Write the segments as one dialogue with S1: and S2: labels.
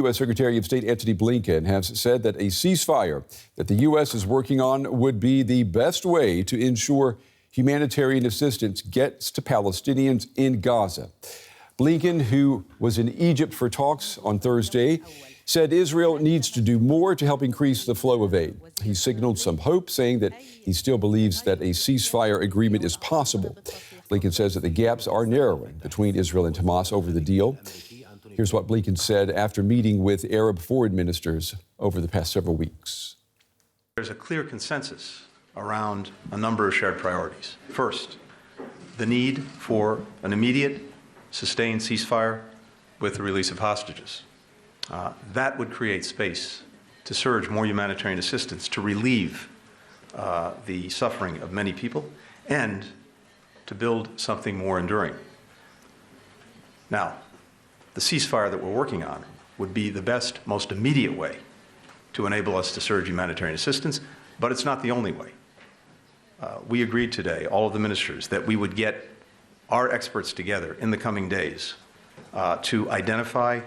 S1: U.S. Secretary of State Antony Blinken has said that a ceasefire that the U.S. is working on would be the best way to ensure humanitarian assistance gets to Palestinians in Gaza. Blinken, who was in Egypt for talks on Thursday, said Israel needs to do more to help increase the flow of aid. He signaled some hope, saying that he still believes that a ceasefire agreement is possible. Blinken says that the gaps are narrowing between Israel and Hamas over the deal. Here's what Blinken said after meeting with Arab foreign ministers over the past several weeks.
S2: There's a clear consensus around a number of shared priorities. First, the need for an immediate, sustained ceasefire with the release of hostages. That would create space to surge more humanitarian assistance to relieve the suffering of many people and to build something more enduring. Now, the ceasefire that we're working on would be the best, most immediate way to enable us to surge humanitarian assistance, but it's not the only way. We agreed today, all of the ministers, that we would get our experts together in the coming days to identify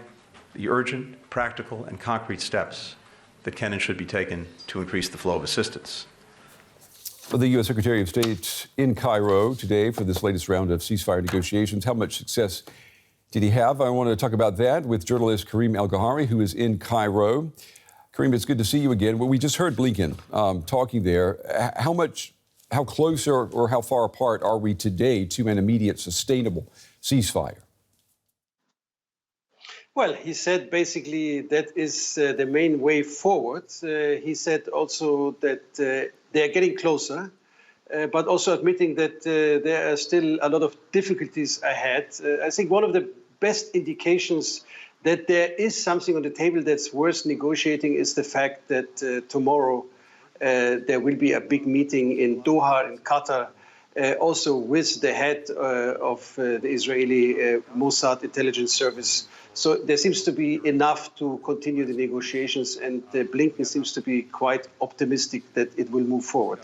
S2: the urgent, practical, and concrete steps that can and should be taken to increase the flow of assistance.
S1: The U.S. Secretary of State in Cairo today for this latest round of ceasefire negotiations. How much success did he have? I want to talk about that with journalist Karim El-Gawhary, who is in Cairo. Karim, it's good to see you again. Well, we just heard Blinken talking there. How close or how far apart are we today to an immediate, sustainable ceasefire?
S3: Well, he said basically that is the main way forward. He said also that they are getting closer, but also admitting that there are still a lot of difficulties ahead. I think one of the best indications that there is something on the table that's worth negotiating is the fact that tomorrow there will be a big meeting in Doha, in Qatar, also with the head of the Israeli Mossad intelligence service. So there seems to be enough to continue the negotiations, and Blinken seems to be quite optimistic that it will move forward.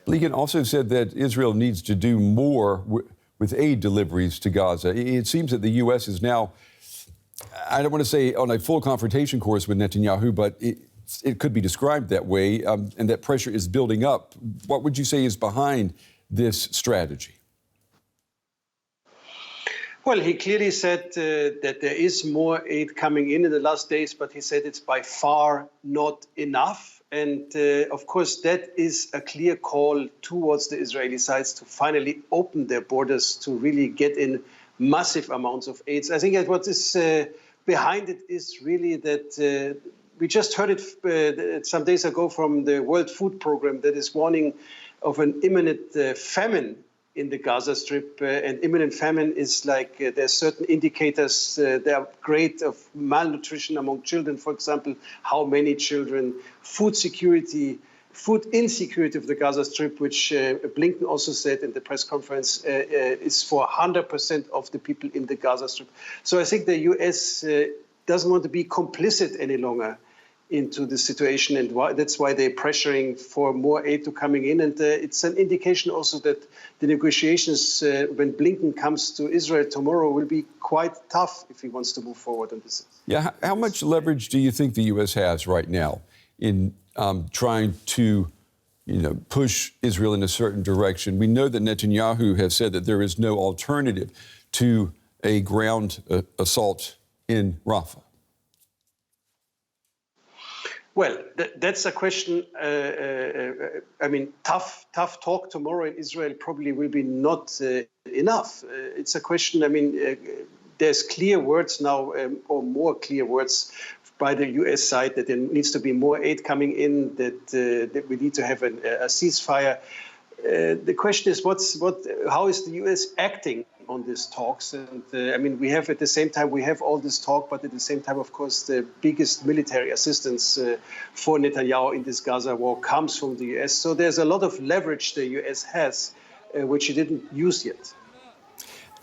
S1: Blinken also said that Israel needs to do more with aid deliveries to Gaza. It seems that the U.S. is now, I don't want to say on a full confrontation course with Netanyahu, but it could be described that way, and that pressure is building up. What would you say is behind this strategy?
S3: Well, he clearly said that there is more aid coming in the last days, but he said it's by far not enough. And of course, that is a clear call towards the Israeli sides to finally open their borders to really get in massive amounts of aid. I think that what is behind it is really that we just heard it some days ago from the World Food Programme that is warning of an imminent famine in the Gaza Strip, and imminent famine is like there's certain indicators that are great of malnutrition among children, for example, how many children, food insecurity of the Gaza Strip, which Blinken also said in the press conference, is for 100% of the people in the Gaza Strip. So I think the U.S. Doesn't want to be complicit any longer into the situation, and that's why they're pressuring for more aid to coming in. And it's an indication also that the negotiations, when Blinken comes to Israel tomorrow, will be quite tough if he wants to move forward on this.
S1: Yeah, how much leverage do you think the U.S. has right now in trying to, push Israel in a certain direction? We know that Netanyahu has said that there is no alternative to a ground assault in Rafah.
S3: Well, that's a question. Tough talk tomorrow in Israel probably will be not enough. It's a question. There's clear words now, or more clear words by the U.S. side that there needs to be more aid coming in. That we need to have a ceasefire. The question is, how is the U.S. acting on these talks? And we have at the same time, we have all this talk, but at the same time, of course, the biggest military assistance for Netanyahu in this Gaza war comes from the U.S. So there's a lot of leverage the U.S. has, which he didn't use yet.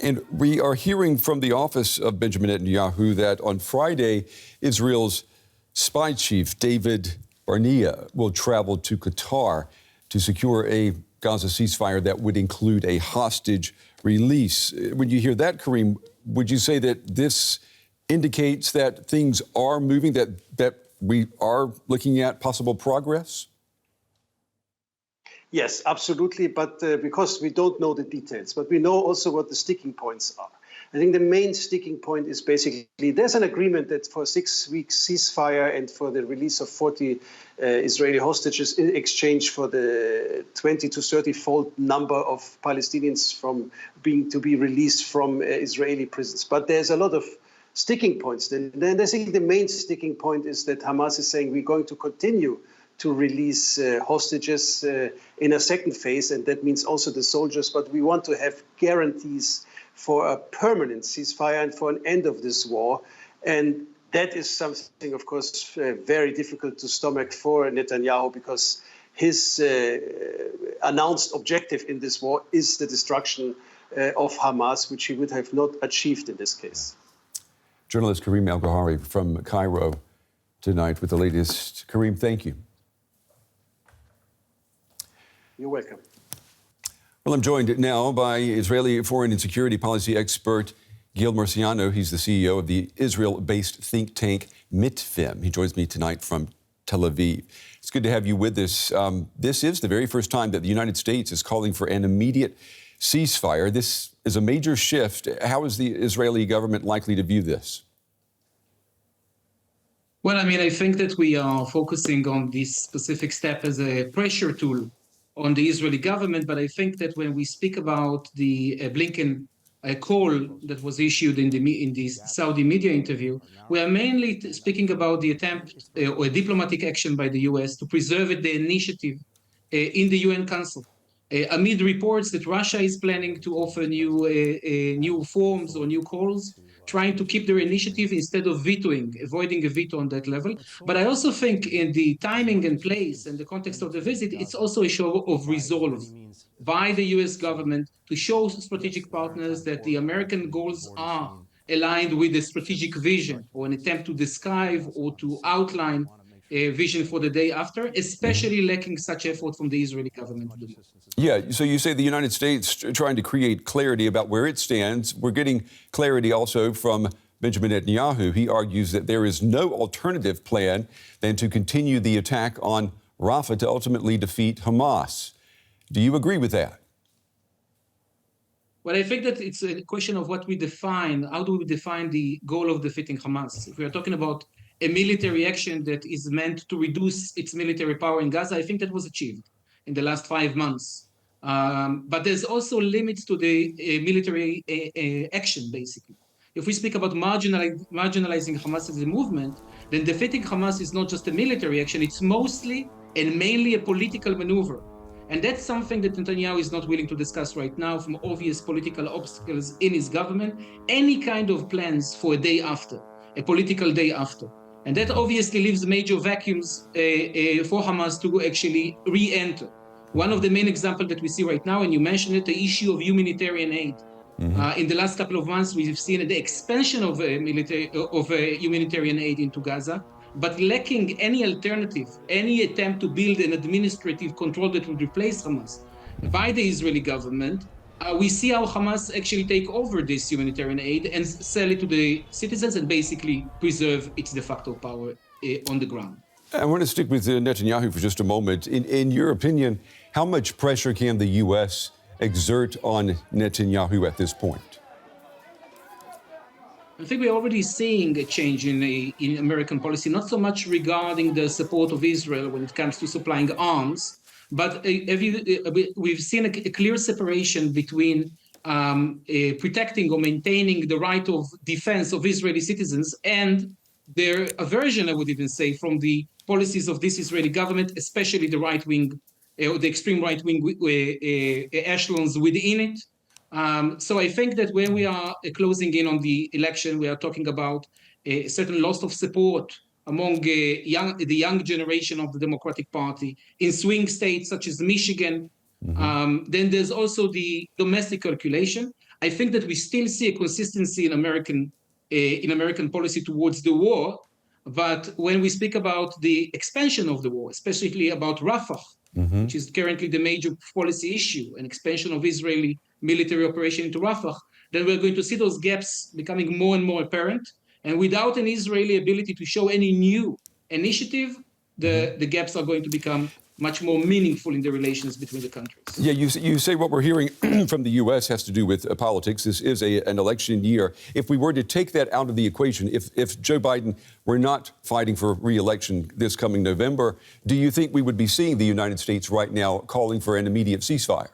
S1: And we are hearing from the office of Benjamin Netanyahu that on Friday, Israel's spy chief, David Barnea, will travel to Qatar to secure a Gaza ceasefire that would include a hostage release. When you hear that, Karim, would you say that this indicates that things are moving, that we are looking at possible progress?
S3: Yes, absolutely. But because we don't know the details, but we know also what the sticking points are. I think the main sticking point is basically there's an agreement that for a 6-week ceasefire and for the release of 40 Israeli hostages in exchange for the 20 to 30-fold number of Palestinians to be released from Israeli prisons. But there's a lot of sticking points. Then I think the main sticking point is that Hamas is saying we're going to continue to release hostages in a second phase, and that means also the soldiers, but we want to have guarantees for a permanent ceasefire and for an end of this war. And that is something, of course, very difficult to stomach for Netanyahu, because his announced objective in this war is the destruction of Hamas, which he would have not achieved in this case.
S1: Journalist Karim El-Gawhary from Cairo tonight with the latest. Karim, thank you.
S3: You're welcome.
S1: Well, I'm joined now by Israeli foreign and security policy expert Gil Murciano. He's the CEO of the Israel-based think tank Mitfim. He joins me tonight from Tel Aviv. It's good to have you with us. This is the very first time that the United States is calling for an immediate ceasefire. This is a major shift. How is the Israeli government likely to view this?
S4: Well, I mean, I think that we are focusing on this specific step as a pressure tool on the Israeli government, but I think that when we speak about the Blinken call that was issued in the Saudi media interview, we are mainly speaking about the attempt or diplomatic action by the U.S. to preserve the initiative in the UN Council, amid reports that Russia is planning to offer new forms or new calls, trying to keep their initiative instead of vetoing, avoiding a veto on that level. But I also think in the timing and place and the context of the visit, it's also a show of resolve by the US government to show strategic partners that the American goals are aligned with the strategic vision, or an attempt to describe or to outline a vision for the day after, especially lacking such effort from the Israeli government to do.
S1: Yeah, so you say the United States trying to create clarity about where it stands. We're getting clarity also from Benjamin Netanyahu. He argues that there is no alternative plan than to continue the attack on Rafah to ultimately defeat Hamas. Do you agree with that?
S4: Well, I think that it's a question of what we define. How do we define the goal of defeating Hamas? If we are talking about a military action that is meant to reduce its military power in Gaza, I think that was achieved in the last 5 months. But there's also limits to the military action, basically. If we speak about marginalizing Hamas as a movement, then defeating Hamas is not just a military action, it's mostly and mainly a political maneuver. And that's something that Netanyahu is not willing to discuss right now, from obvious political obstacles in his government, any kind of plans for a day after, a political day after. And that obviously leaves major vacuums for Hamas to actually re-enter. One of the main examples that we see right now, and you mentioned it, the issue of humanitarian aid. In the last couple of months, we've seen the expansion of humanitarian aid into Gaza, but lacking any alternative, any attempt to build an administrative control that would replace Hamas by the Israeli government. We see how Hamas actually take over this humanitarian aid and sell it to the citizens and basically preserve its de facto power on the ground.
S1: I want to stick with Netanyahu for just a moment. In your opinion, how much pressure can the U.S. exert on Netanyahu at this point?
S4: I think we're already seeing a change in American policy, not so much regarding the support of Israel when it comes to supplying arms, but we've seen a clear separation between protecting or maintaining the right of defense of Israeli citizens and their aversion, I would even say, from the policies of this Israeli government, especially the right-wing, or the extreme right-wing echelons within it. So I think that when we are closing in on the election, we are talking about a certain loss of support among the young generation of the Democratic Party in swing states such as Michigan. Then there's also the domestic calculation. I think that we still see a consistency in American policy towards the war. But when we speak about the expansion of the war, especially about Rafah, which is currently the major policy issue, an expansion of Israeli military operation into Rafah, then we're going to see those gaps becoming more and more apparent. And without an Israeli ability to show any new initiative, the gaps are going to become much more meaningful in the relations between the countries.
S1: Yeah, you say what we're hearing from the U.S. has to do with politics. This is an election year. If we were to take that out of the equation, if Joe Biden were not fighting for re-election this coming November, do you think we would be seeing the United States right now calling for an immediate ceasefire?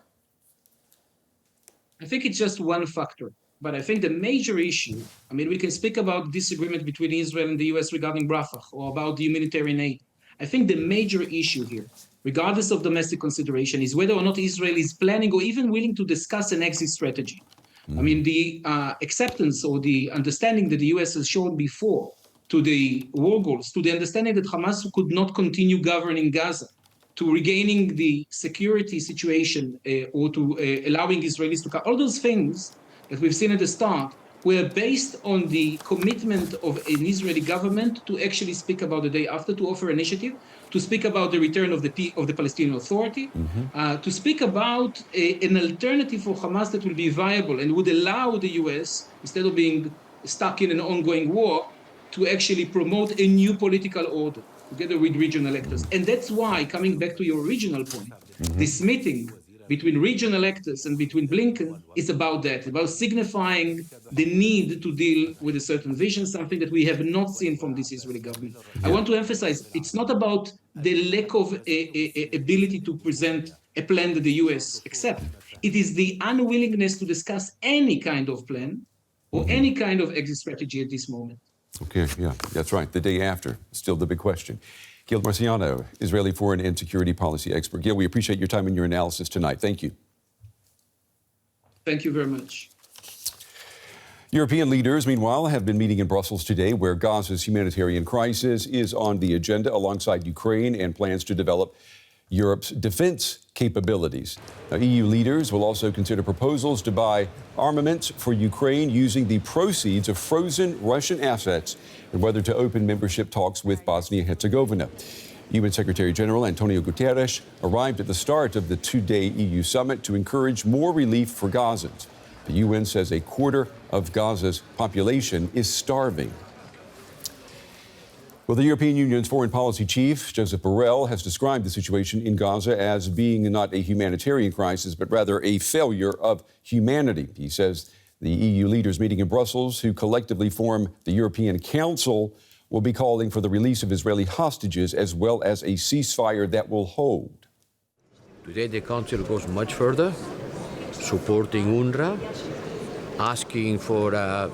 S4: I think it's just one factor. But I think the major issue, I mean, we can speak about disagreement between Israel and the U.S. regarding Rafah or about the humanitarian aid. I think the major issue here, regardless of domestic consideration, is whether or not Israel is planning or even willing to discuss an exit strategy. I mean, the acceptance or the understanding that the U.S. has shown before to the war goals, to the understanding that Hamas could not continue governing Gaza, to regaining the security situation or to allowing Israelis to come, all those things that we've seen at the start were based on the commitment of an Israeli government to actually speak about the day after, to offer initiative, to speak about the return of the Palestinian Authority, to speak about an alternative for Hamas that will be viable and would allow the U.S., instead of being stuck in an ongoing war, to actually promote a new political order together with regional actors. And that's why, coming back to your original point, this meeting between regional actors and between Blinken is about that, about signifying the need to deal with a certain vision, something that we have not seen from this Israeli government. I want to emphasize, it's not about the lack of ability to present a plan that the U.S. accept. It is the unwillingness to discuss any kind of plan or any kind of exit strategy at this moment.
S1: Okay, yeah, that's right. The day after, still the big question. Gil Murciano, Israeli foreign and security policy expert. Gil, we appreciate your time and your analysis tonight. Thank you.
S4: Thank you very much.
S1: European leaders, meanwhile, have been meeting in Brussels today, where Gaza's humanitarian crisis is on the agenda alongside Ukraine and plans to develop Europe's defense capabilities. Now, EU leaders will also consider proposals to buy armaments for Ukraine using the proceeds of frozen Russian assets and whether to open membership talks with Bosnia-Herzegovina. UN Secretary General Antonio Guterres arrived at the start of the two-day EU summit to encourage more relief for Gazans. The UN says a quarter of Gaza's population is starving. Well, the European Union's foreign policy chief, Jospe Borrell, has described the situation in Gaza as being not a humanitarian crisis, but rather a failure of humanity. He says the EU leaders meeting in Brussels, who collectively form the European Council, will be calling for the release of Israeli hostages as well as a ceasefire that will hold.
S5: Today the Council goes much further, supporting UNRWA, asking for a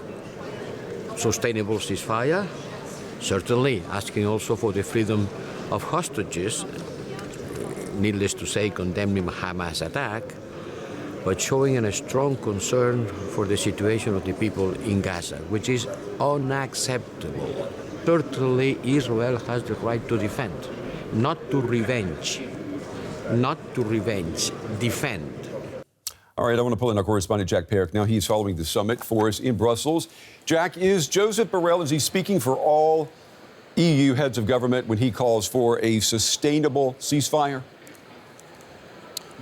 S5: sustainable ceasefire, certainly asking also for the freedom of hostages, needless to say condemning Hamas attack, but showing a strong concern for the situation of the people in Gaza, which is unacceptable. Certainly Israel has the right to defend, not to revenge, defend.
S1: All right, I want to pull in our correspondent, Jack Parrock. Now he's following the summit for us in Brussels. Jack, is Josep Borrell, is he speaking for all EU heads of government when he calls for a sustainable ceasefire?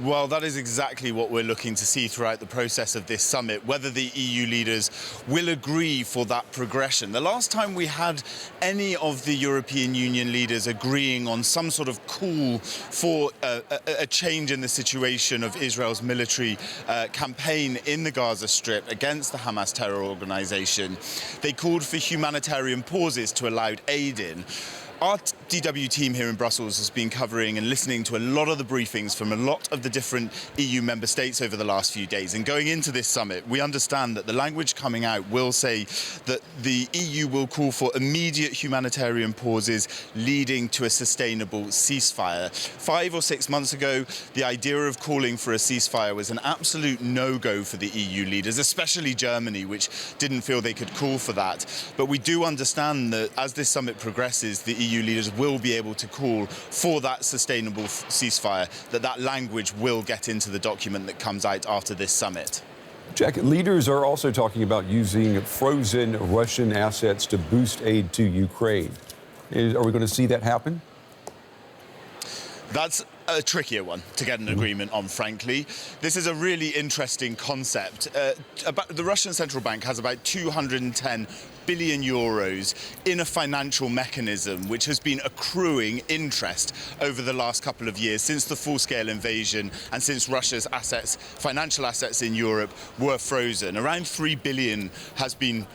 S6: Well, that is exactly what we're looking to see throughout the process of this summit, whether the EU leaders will agree for that progression. The last time we had any of the European Union leaders agreeing on some sort of call for a change in the situation of Israel's military campaign in the Gaza Strip against the Hamas terror organization, they called for humanitarian pauses to allow aid in. Our DW team here in Brussels has been covering and listening to a lot of the briefings from a lot of the different EU member states over the last few days. And going into this summit, we understand that the language coming out will say that the EU will call for immediate humanitarian pauses leading to a sustainable ceasefire. 5 or 6 months ago, the idea of calling for a ceasefire was an absolute no-go for the EU leaders, especially Germany, which didn't feel they could call for that. But we do understand that as this summit progresses, the EU leaders will be able to call for that sustainable ceasefire, that language will get into the document that comes out after this summit.
S1: Jack, leaders are also talking about using frozen Russian assets to boost aid to Ukraine. Are we going to see that happen?
S6: That's a trickier one to get an agreement on, frankly. This is a really interesting concept. The Russian central bank has about $210 billion euros in a financial mechanism which has been accruing interest over the last couple of years since the full-scale invasion and since Russia's assets, financial assets in Europe were frozen. Around 3 billion has been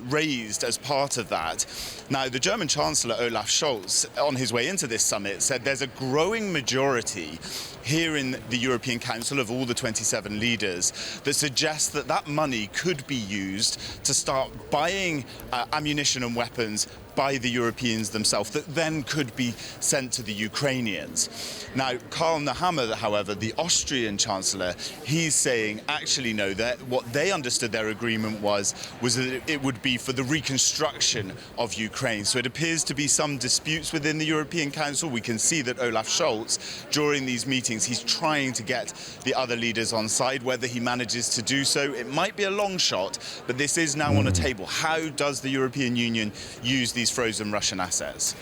S6: raised as part of that. Now, the German Chancellor Olaf Scholz, on his way into this summit, said there's a growing majority here in the European Council of all the 27 leaders that suggests that that money could be used to start buying ammunition and weapons by the Europeans themselves that then could be sent to the Ukrainians. Now, Karl Nehammer, however, the Austrian Chancellor, he's saying, actually, no, that what they understood their agreement was that it would be for the reconstruction of Ukraine. So it appears to be some disputes within the European Council. We can see that Olaf Scholz, during these meetings, he's trying to get the other leaders on side. Whether he manages to do so, it might be a long shot, but this is now on the table. How does the European Union use these frozen Russian assets?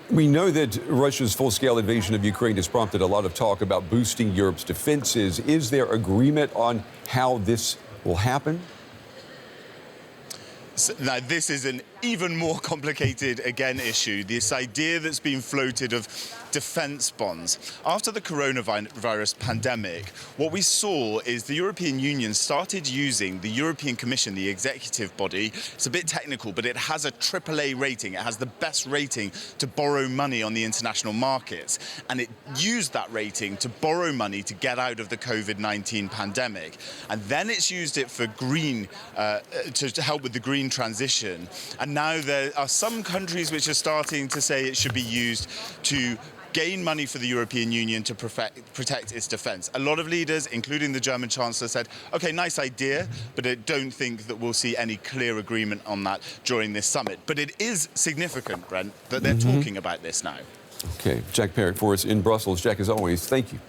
S1: We know that Russia's full-scale invasion of Ukraine has prompted a lot of talk about boosting Europe's defenses. Is there agreement on how this will happen?
S6: So, now, this is an even more complicated, again, issue. This idea that's been floated of defence bonds. After the coronavirus pandemic, what we saw is the European Union started using the European Commission, the executive body. It's a bit technical, but it has a AAA rating. It has the best rating to borrow money on the international markets. And it used that rating to borrow money to get out of the COVID-19 pandemic. And then it's used it for green, to help with the green transition. And now there are some countries which are starting to say it should be used to gain money for the European Union to protect its defence. A lot of leaders, including the German Chancellor, said, OK, nice idea, but I don't think that we'll see any clear agreement on that during this summit. But it is significant, Brent, that they're talking about this now.
S1: OK, Jack Parrock for us in Brussels. Jack, as always, thank you.